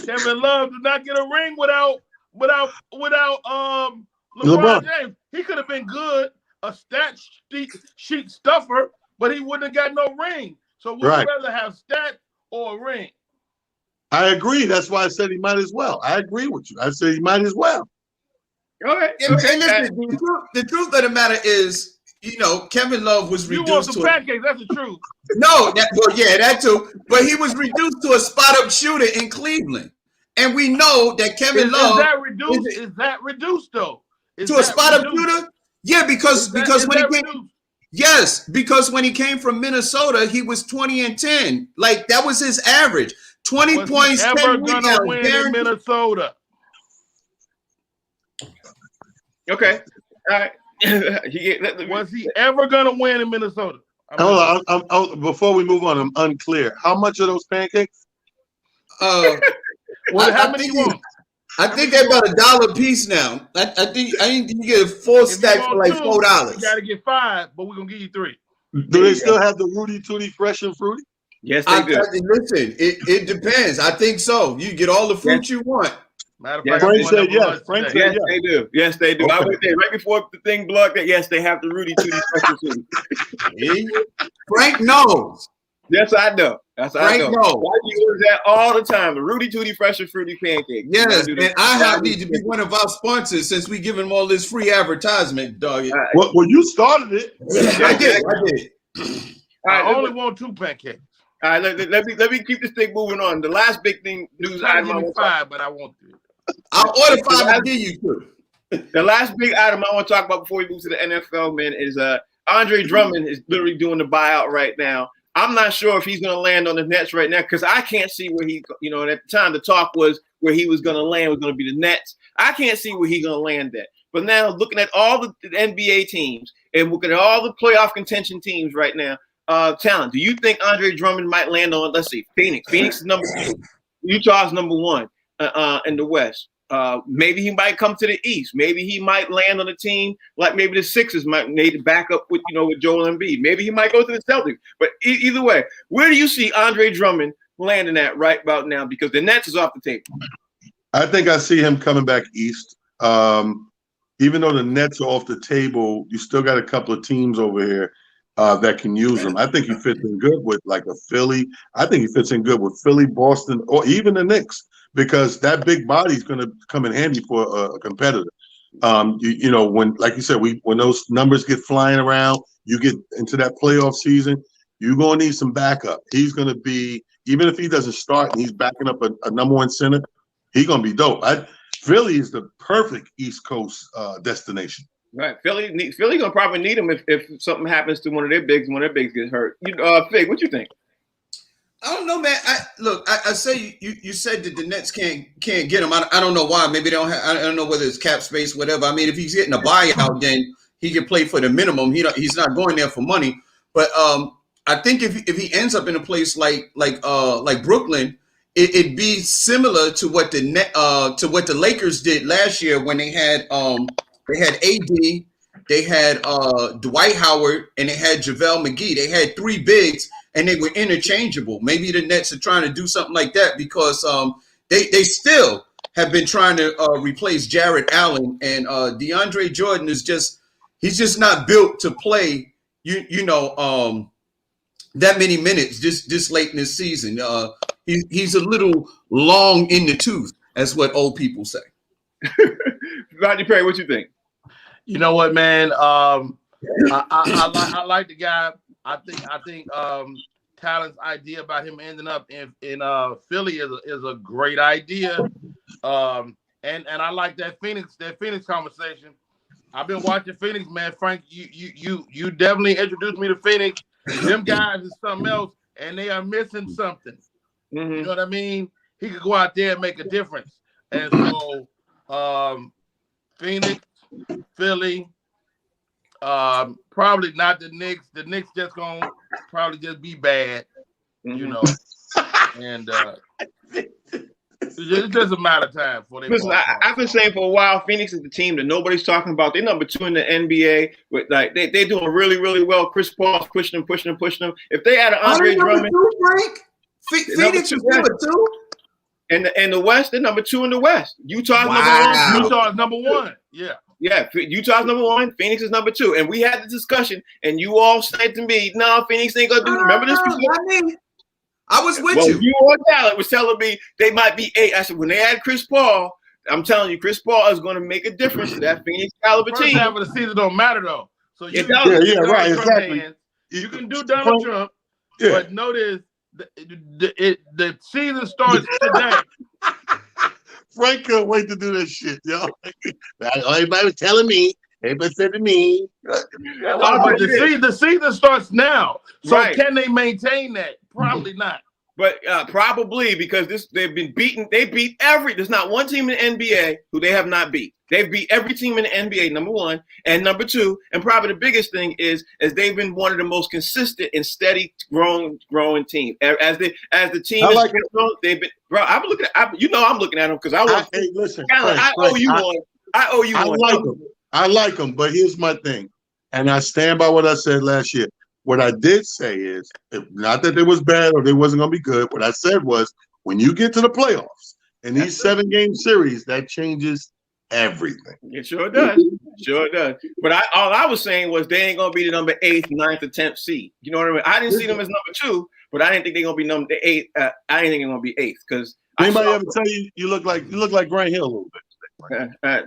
Kevin Love did not get a ring without LeBron James. He could have been good, a stat sheet stuffer, but he wouldn't have got no ring. So would you rather have stats or a ring? I agree. That's why I said he might as well. I agree with you. I said he might as well. Okay. And listen, the truth of the matter is, Kevin Love was reduced you want some pancakes. That's the truth. No, that too. But he was reduced to a spot-up shooter in Cleveland. And we know that Kevin Love... Is that reduced? Is that reduced, though? To a spot-up shooter? Yeah, because when he came... Yes, because when he came from Minnesota, he was 20 and 10. Like, that was his average. 20 points, 10 rebounds. Win in Minnesota? Okay. All right. Was he ever going to win in Minnesota? Hold on. Before we move on, I'm unclear. How much are those pancakes? How many you want? I think they're about $1 a piece now. I think you get a full stack for like $4. You got to get 5, but we're going to give you 3. Do they still have the Rudy Tooty Fresh and Fruity? Yes, they do. Listen, it depends. I think so. You get all the fruit you want. Matter of fact, Frank said yes. Frank said yes. They do. Yes, they do. Okay. I went there right before the thing blocked that. Yes, they have the Rudy Tooty Fresh and Fruity. Frank knows. Yes, I know. That's Frank knows. I use that all the time. The Rudy Tooty Fresh and Fruity pancake. Yes, and I need to be one of our sponsors since we give him all this free advertisement, dog. Well, you started it. I did. I only want 2 pancakes. All right, let me keep this thing moving on. The last big thing news item. Give me 5, but I want 3. I'll order 5 and give you 2. The last big item I want to talk about before we move to the NFL, man, is Andre Drummond is literally doing the buyout right now. I'm not sure if he's going to land on the Nets right now because I can't see where he, at the time the talk was where he was going to land was going to be the Nets. I can't see where he's going to land at. But now looking at all the NBA teams and looking at all the playoff contention teams right now, Talent, do you think Andre Drummond might land on, let's see, Phoenix? Phoenix is number 2. Utah's number 1 in the West. Maybe he might come to the East. Maybe he might land on a team like maybe the Sixers might need to back up with, with Joel Embiid. Maybe he might go to the Celtics. But either way, where do you see Andre Drummond landing at right about now? Because the Nets is off the table. I think I see him coming back East. Even though the Nets are off the table, you still got a couple of teams over here that can use him. I think he fits in good with like a Philly. I think he fits in good with Philly, Boston, or even the Knicks. Because that big body is going to come in handy for a competitor. When, like you said, when those numbers get flying around, you get into that playoff season, you're going to need some backup. He's going to be, even if he doesn't start and he's backing up a number 1 center, he's going to be dope. Philly is the perfect East Coast destination. Right, Philly gonna probably need him if something happens to one of their bigs gets hurt. Fig, what you think? I don't know, man. I say you said that the Nets can't get him. I don't know why. Maybe they don't have. I don't know whether it's cap space, whatever. I mean, if he's getting a buyout, then he can play for the minimum. He's not going there for money. But I think if he ends up in a place like Brooklyn, it'd be similar to what the Lakers did last year when they had AD, they had Dwight Howard, and they had JaVale McGee. They had 3 bigs. And they were interchangeable. Maybe the Nets are trying to do something like that because they still have been trying to replace Jarrett Allen, and DeAndre Jordan he's just not built to play that many minutes this late in the season. He's a little long in the tooth, as what old people say. Rodney Perry, what you think? You know what, man? I like the guy. I think Talent's idea about him ending up in Philly is a great idea. And I like that Phoenix conversation. I've been watching Phoenix, man. Frank, you definitely introduced me to Phoenix. Them guys is something else, and they are missing something. Mm-hmm. You know what I mean? He could go out there and make a difference. And so Phoenix, Philly, Probably not the Knicks. The Knicks just gonna probably just be bad, you know. And it's just a matter of time before they. Listen, I've been saying for a while, Phoenix is the team that nobody's talking about. They're number 2 in the NBA. With like they're doing really, really well. Chris Paul's pushing them. If they had an Andre Drummond, Phoenix is number 2. And the West, they're number 2 in the West. Utah's number 1. Utah's number 1. Yeah. Yeah, Utah's number 1. Phoenix is number 2. And we had the discussion, and you all said to me, "No, Phoenix ain't gonna do." Remember this? I was with you. You or Dallas was telling me they might be 8. I said when they had Chris Paul, I'm telling you, Chris Paul is going to make a difference to that Phoenix caliber team. First half of the season don't matter though. So you right, exactly. You can do Donald Trump, but notice the season starts today. Frank couldn't wait to do this shit, yo. Everybody was telling me. Everybody said to me. But the season starts now. So can they maintain that? Probably not. But probably because they've been beaten. They beat there's not one team in the NBA who they have not beat. They've beat every team in the NBA, number 1. And number 2, and probably the biggest thing is they've been one of the most consistent and steady growing team. As the team is grown, they've been, bro, I'm looking at I'm looking at them because I want listen, I owe you one. I owe you one. I like them, but here's my thing. And I stand by what I said last year. What I did say is, not that they was bad or they wasn't going to be good. What I said was, when you get to the playoffs in these 7-game series, that changes everything. It sure does. Sure does. But all I was saying was they ain't going to be the number 8th, 9th, or 10th seed. You know what I mean? I didn't see them as number 2, but I didn't think they're going to be number 8. I didn't think they're going to be 8th because. Anybody ever tell you you look like Grant Hill a little bit?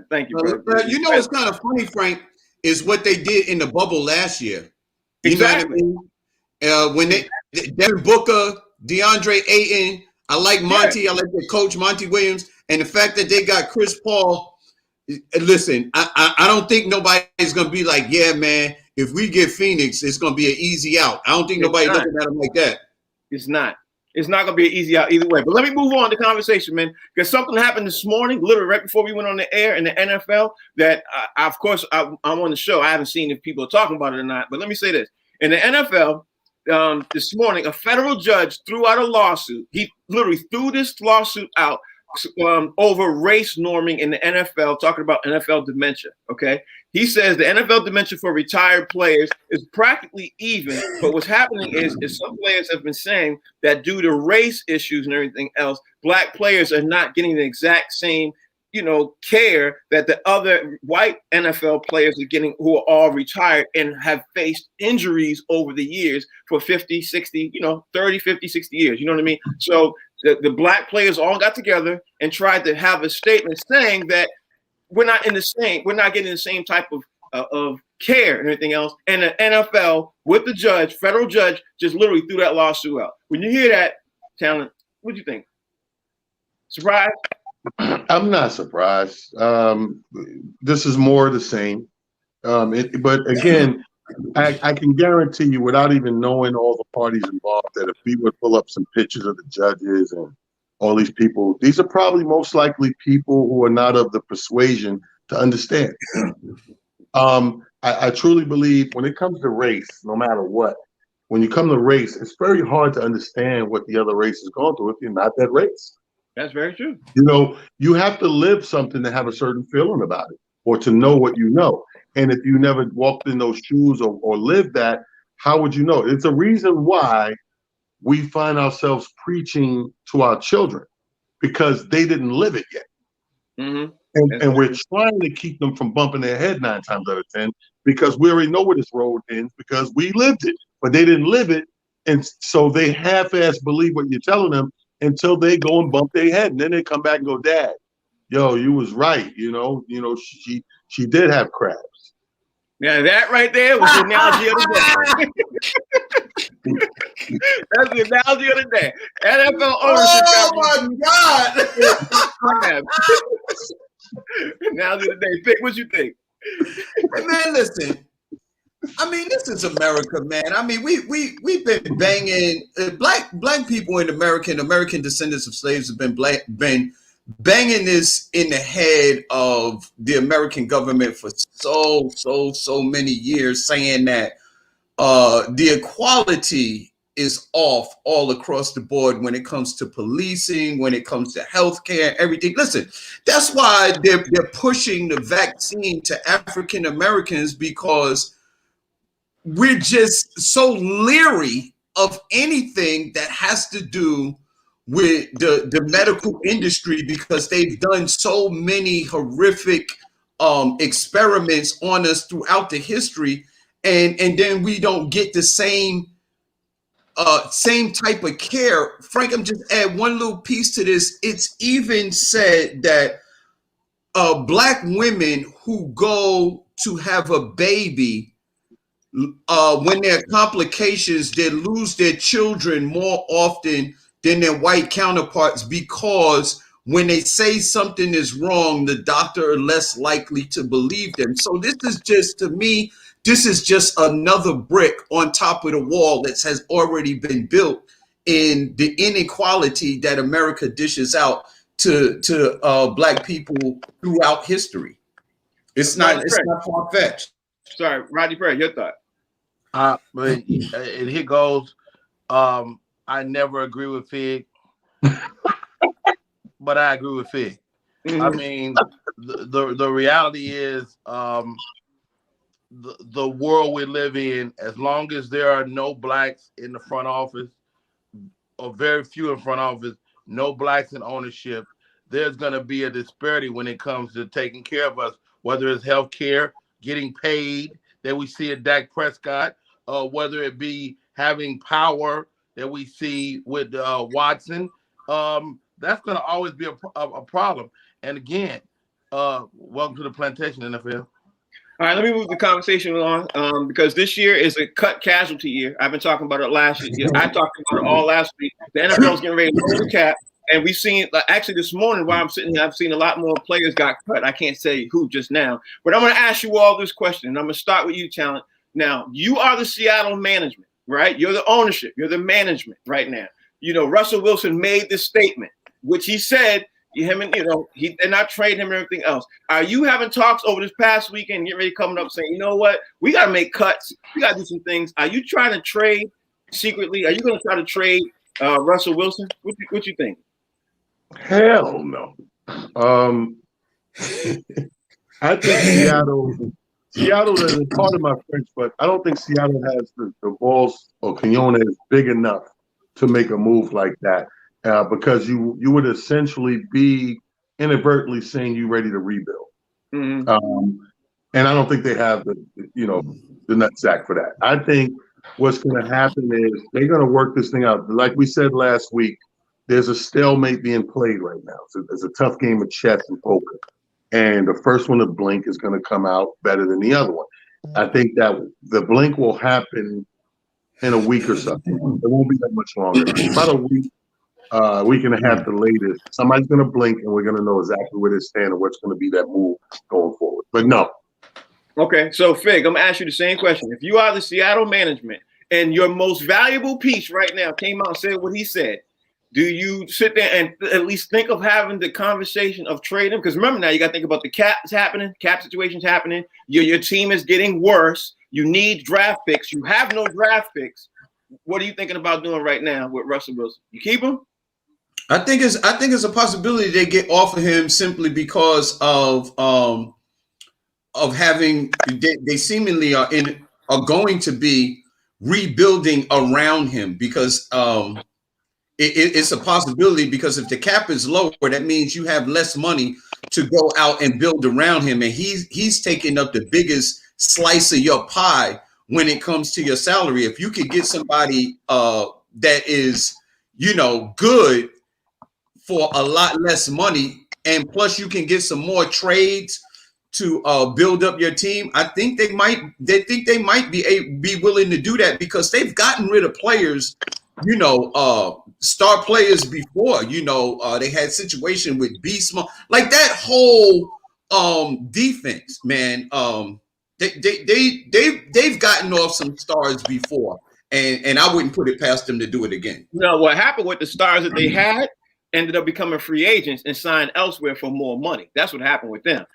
Thank you, bro. You know what's kind of funny, Frank, is what they did in the bubble last year. You know what I mean? When Devin Booker, DeAndre Ayton, I like Monty. I like their coach, Monty Williams. And the fact that they got Chris Paul, listen, I don't think nobody's going to be like, yeah, man, if we get Phoenix, it's going to be an easy out. I don't think nobody's looking at them like that. It's not. It's not going to be an easy out either way. But let me move on to the conversation, man, because something happened this morning, literally right before we went on the air in the NFL that, of course, I'm on the show. I haven't seen if people are talking about it or not. But let me say this. In the NFL, this morning, a federal judge threw out a lawsuit. He literally threw this lawsuit out over race norming in the NFL, talking about NFL dementia, okay? He says the NFL dementia for retired players is practically even, but what's happening is some players have been saying that due to race issues and everything else, black players are not getting the exact same, care that the other white NFL players are getting who are all retired and have faced injuries over the years for 50, 60, 30, 50, 60 years. You know what I mean? So the black players all got together and tried to have a statement saying that we're not getting the same type of care and everything else. And the NFL with the federal judge, just literally threw that lawsuit out. When you hear that, Talent, what do you think? Surprised? I'm not surprised. This is more of the same. But again, I can guarantee you, without even knowing all the parties involved, that if we would pull up some pictures of the judges and all these people, these are probably most likely people who are not of the persuasion to understand. I truly believe when it comes to race, no matter what, when you come to race, it's very hard to understand what the other race is going through if you're not that race. That's very true. You have to live something to have a certain feeling about it or to know what you know. And if you never walked in those shoes or lived that, how would you know? It's a reason why we find ourselves preaching to our children, because they didn't live it yet. Mm-hmm. And we're trying to keep them from bumping their head 9 times out of 10 because we already know where this road ends because we lived it, but they didn't live it. And so they half-ass believe what you're telling them until they go and bump their head. And then they come back and go, Dad, yo, you was right. She did have crabs. Yeah, that right there was the analogy of the day. That's the analogy of the day. NFL ownership. Oh my God! Analogy of the day. Pick what you think. Man, listen. I mean, this is America, man. I mean, we've been banging black people in American descendants of slaves have been banging this in the head of the American government for so many years, saying that the equality is off all across the board when it comes to policing, when it comes to healthcare, everything. Listen, that's why they're pushing the vaccine to African Americans, because we're just so leery of anything that has to do with the medical industry, because they've done so many horrific experiments on us throughout the history, and then we don't get the same type of care. Frank, I'm just add one little piece to this. It's even said that Black women who go to have a baby, when there are complications, they lose their children more often than their white counterparts, because when they say something is wrong, the doctor are less likely to believe them. So this is just, to me, this is just another brick on top of the wall that has already been built in the inequality that America dishes out to Black people throughout history. It's not far-fetched. Sorry, Rodney Perry, your thought. But and here goes. I never agree with Fig, but I agree with Fig. I mean, the reality is, the world we live in, as long as there are no Blacks in the front office, or very few in front office, no Blacks in ownership, there's going to be a disparity when it comes to taking care of us, whether it's health care, getting paid that we see at Dak Prescott, whether it be having power that we see with Watson. That's going to always be a problem. And again, welcome to the plantation, NFL. All right, let me move the conversation along, because this year is a cut casualty year. I've been talking about it last year. I talked about it all last week. The NFL is getting ready to lower the cap, and we've seen, actually this morning while I'm sitting here, I've seen a lot more players got cut. I can't say who just now, but I'm going to ask you all this question, and I'm going to start with you, Talent. Now, you are the Seattle management, right? You're the ownership. You're the management right now. You know, Russell Wilson made this statement, which he said, they're not trading him and everything else. Are you having talks over this past weekend, getting ready coming up saying, you know what, we got to make cuts. We got to do some things. Are you trying to trade secretly? Are you going to try to trade Russell Wilson? What you think? Hell no. I think Seattle is part of my French, but I don't think Seattle has the balls or cojones big enough to make a move like that. Because you would essentially be inadvertently saying you're ready to rebuild. Mm-hmm. And I don't think they have the nutsack for that. I think what's going to happen is they're going to work this thing out. Like we said last week, there's a stalemate being played right now. So there's a tough game of chess and poker. And the first one to blink is going to come out better than the other one. I think that the blink will happen in a week or so. It won't be that much longer. About a week and a half the latest. Somebody's going to blink, and we're going to know exactly where they stand and what's going to be that move going forward. But no. Okay, so Fig, I'm going to ask you the same question. If you are the Seattle management and your most valuable piece right now came out and said what he said, do you sit there and at least think of having the conversation of trading? Because remember now, you got to think about the cap situation's happening. Your team is getting worse. You need draft picks. You have no draft picks. What are you thinking about doing right now with Russell Wilson? You keep him? I think it's a possibility they get off of him simply because of having they seemingly are going to be rebuilding around him, because it's a possibility, because if the cap is lower, that means you have less money to go out and build around him, and he's taking up the biggest slice of your pie when it comes to your salary. If you could get somebody that is good for a lot less money, and plus you can get some more trades to build up your team, I think they might be willing to do that, because they've gotten rid of players, star players before. They had situation with Beast Mode, like that whole defense, man. They've gotten off some stars before, and I wouldn't put it past them to do it again. What happened with the stars that they had ended up becoming free agents and signed elsewhere for more money. That's what happened with them.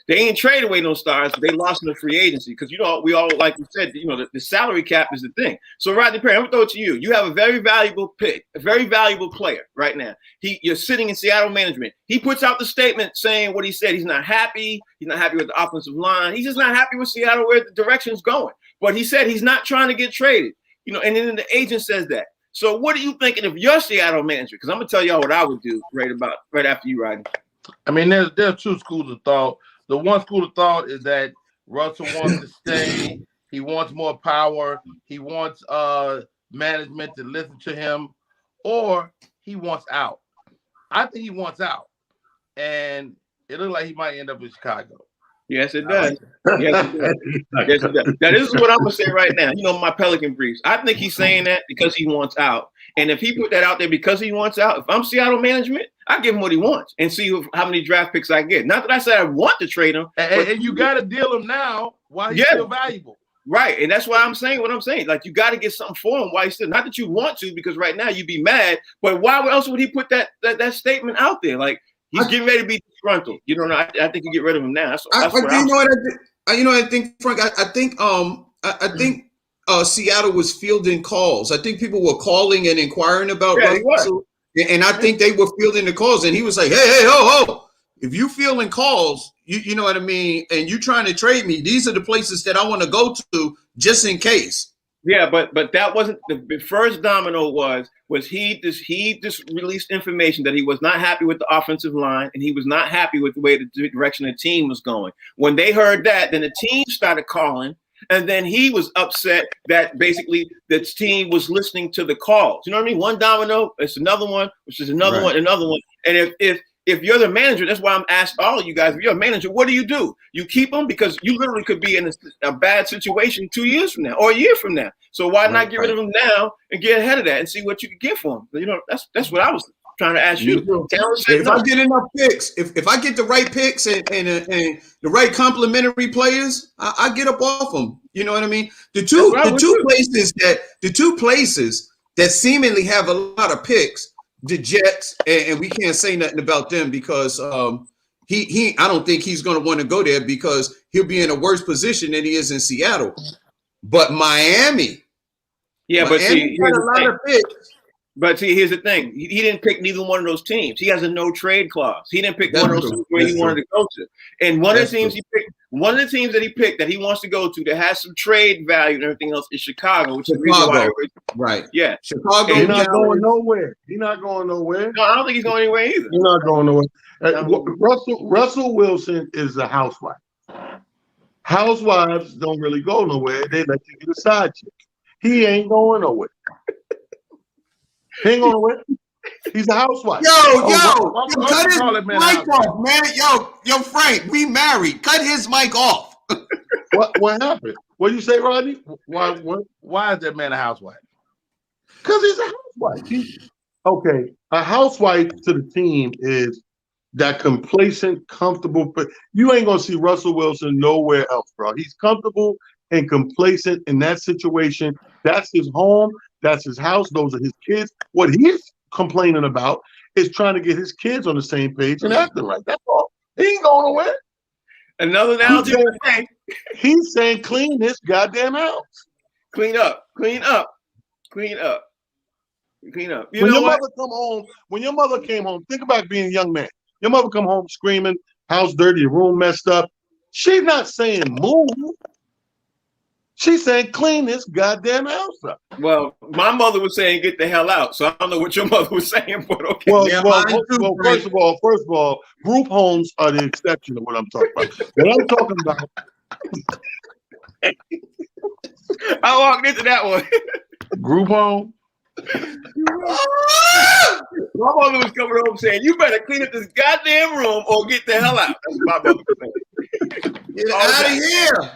They ain't traded away no stars, but they lost in the free agency because, we all, like you said, the salary cap is the thing. So Rodney Perry, I'm gonna throw it to you. You have a very valuable pick, a very valuable player right now. You're sitting in Seattle management. He puts out the statement saying what he said. He's not happy. He's not happy with the offensive line. He's just not happy with Seattle where the direction's going. But he said he's not trying to get traded. And then the agent says that. So what are you thinking if you're Seattle manager? Because I'm gonna tell y'all what I would do right after you, Rodney. I mean, there's two schools of thought. The one school of thought is that Russell wants to stay. He wants more power. He wants management to listen to him, or he wants out. I think he wants out, and it looks like he might end up in Chicago. Yes, it does. Yes, it does. Yes, it does. Now, this is what I'm gonna say right now. My Pelican briefs. I think he's saying that because he wants out. And if he put that out there because he wants out, if I'm Seattle management, I give him what he wants and see how many draft picks I get. Not that I said I want to trade him. And you got to deal him now while he's still valuable. Right. And that's why I'm saying what I'm saying. Like, you got to get something for him while he's still, not that you want to, because right now you'd be mad, but why else would he put that statement out there? Like, he's getting ready to be disgruntled. I think you get rid of him now. That's what I think, Frank. I think Seattle was fielding calls. I think people were calling and inquiring about Russell, and I think they were fielding the calls. And he was like, "Hey, ho! If you fielding calls, you know what I mean, and you trying to trade me, these are the places that I want to go to just in case." Yeah, but that wasn't the first domino. Was he just released information that he was not happy with the offensive line and he was not happy with the way the direction the team was going. When they heard that, then the team started calling, and then he was upset that basically the team was listening to the calls. You know what I mean? One domino, it's another one, which is another one, another one. And if you're the manager, that's why I'm asking all of you guys, if you're a manager, what do? You keep them because you literally could be in a bad situation 2 years from now or a year from now. So why not get rid of them now and get ahead of that and see what you can get for them? That's what I was trying to ask you. If I get enough picks, if I get the right picks and the right complementary players, I get up off them. You know what I mean? The two places that seemingly have a lot of picks, the Jets, and we can't say nothing about them because I don't think he's going to want to go there because he'll be in a worse position than he is in Seattle. But Miami, but see, got a lot of picks. But see, here's the thing: he didn't pick neither one of those teams. He has a no trade clause. He didn't pick one of those teams where he wanted to go to. And one of the teams that he picked that he wants to go to that has some trade value and everything else is Chicago, which is the reason why. Right. Yeah. Chicago. He's not going nowhere. He's not going nowhere. No, I don't think he's going anywhere either. He's not going nowhere. Russell Wilson is a housewife. Housewives don't really go nowhere. They let you get a side chick. He ain't going nowhere. He ain't going nowhere. He's a housewife. Cut his mic off, man. Yo, Frank, we married. Cut his mic off. What happened? What did you say, Rodney? Why is that man a housewife? Because he's a housewife. A housewife to the team is that complacent, comfortable. But you ain't gonna see Russell Wilson nowhere else, bro. He's comfortable and complacent in that situation. That's his home. That's his house. Those are his kids. What he's complaining about is trying to get his kids on the same page and acting right. That's all. He ain't going nowhere. Another analogy. He's saying, clean this goddamn house. Clean up. Clean up. Clean up. Clean up. When your mother came home, think about being a young man. Your mother come home screaming, house dirty, your room messed up. She's not saying move. She's saying clean this goddamn house up. Well, my mother was saying get the hell out. So I don't know what your mother was saying, but okay. First of all, group homes are the exception of what I'm talking about. What I'm talking about. I walked into that one. Group home. My mother was coming home saying, "You better clean up this goddamn room or get the hell out." That's what my mother was saying. Get out of here.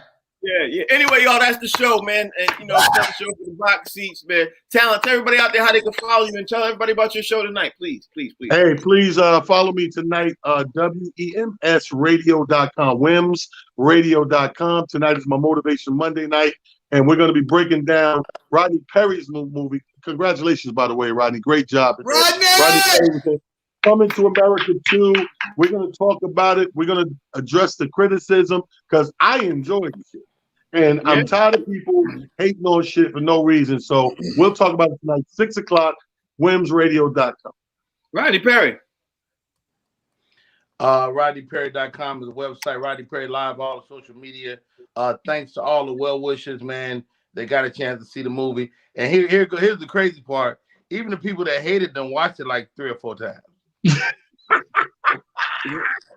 Yeah. Anyway, y'all, that's the show, man. And it's the show for the box seats, man. Talent, tell everybody out there how they can follow you and tell everybody about your show tonight, please. Hey, please follow me tonight, WEMSradio.com, WEMSradio.com. Tonight is my Motivation Monday night, and we're going to be breaking down Rodney Perry's new movie. Congratulations, by the way, Rodney. Great job. Rodney Coming to America 2. We're going to talk about it. We're going to address the criticism because I enjoy this shit. And I'm tired of people hating on shit for no reason. So we'll talk about it tonight, 6 o'clock, WimsRadio.com. Rodney Perry. RodneyPerry.com is the website. Rodney Perry Live, all the social media. Thanks to all the well wishers, man. They got a chance to see the movie. And here's the crazy part. Even the people that hated them watched it like 3 or 4 times.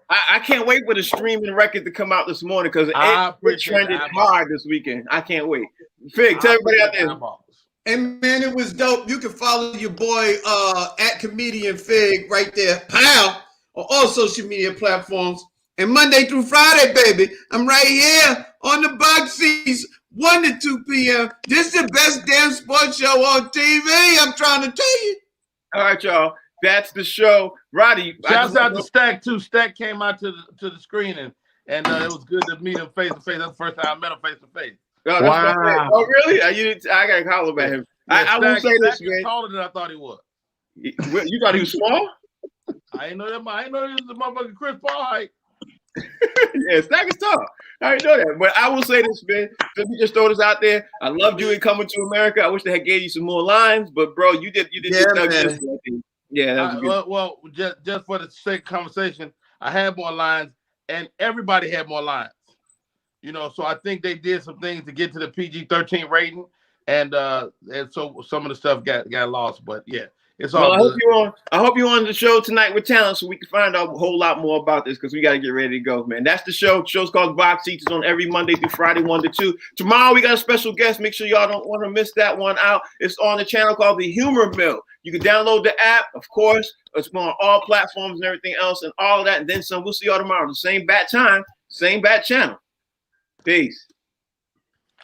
I can't wait for the streaming record to come out this morning because it trended hard this weekend. I can't wait. Fig, tell everybody out there. And man, it was dope. You can follow your boy at Comedian Fig right there, pow, on all social media platforms. And Monday through Friday, baby, I'm right here on the box seats, 1 to 2 p.m. This is the best damn sports show on TV. I'm trying to tell you. All right, y'all. That's the show. Roddy. Shouts out to Stack, too. Stack came out to the screening, and it was good to meet him face to face. That's the first time I met him face to face. Wow. Oh, really? I got to holler at him. Yeah, I will say this, man. Taller than I thought he was. You thought he was small? I didn't know that. I didn't know he was the motherfucking Chris Paul height. Yeah, Stack is tall. I didn't know that. But I will say this, man. Let me just throw this out there. I loved you in Coming to America. I wish they had gave you some more lines, but bro, you did Yeah, that was good. Well, just for the sake of conversation, I had more lines, and everybody had more lines. You know, so I think they did some things to get to the PG-13 rating, and so some of the stuff got lost. But yeah, it's all good. I hope you're on the show tonight with talent so we can find out a whole lot more about this because we got to get ready to go, man. That's the show. The show's called Box Seats. It's on every Monday through Friday, 1 to 2. Tomorrow we got a special guest. Make sure y'all don't want to miss that one out. It's on the channel called The Humor Mill. You can download the app, of course. It's on all platforms and everything else and all of that. And then some. We'll see y'all tomorrow. The same bat time, same bat channel. Peace.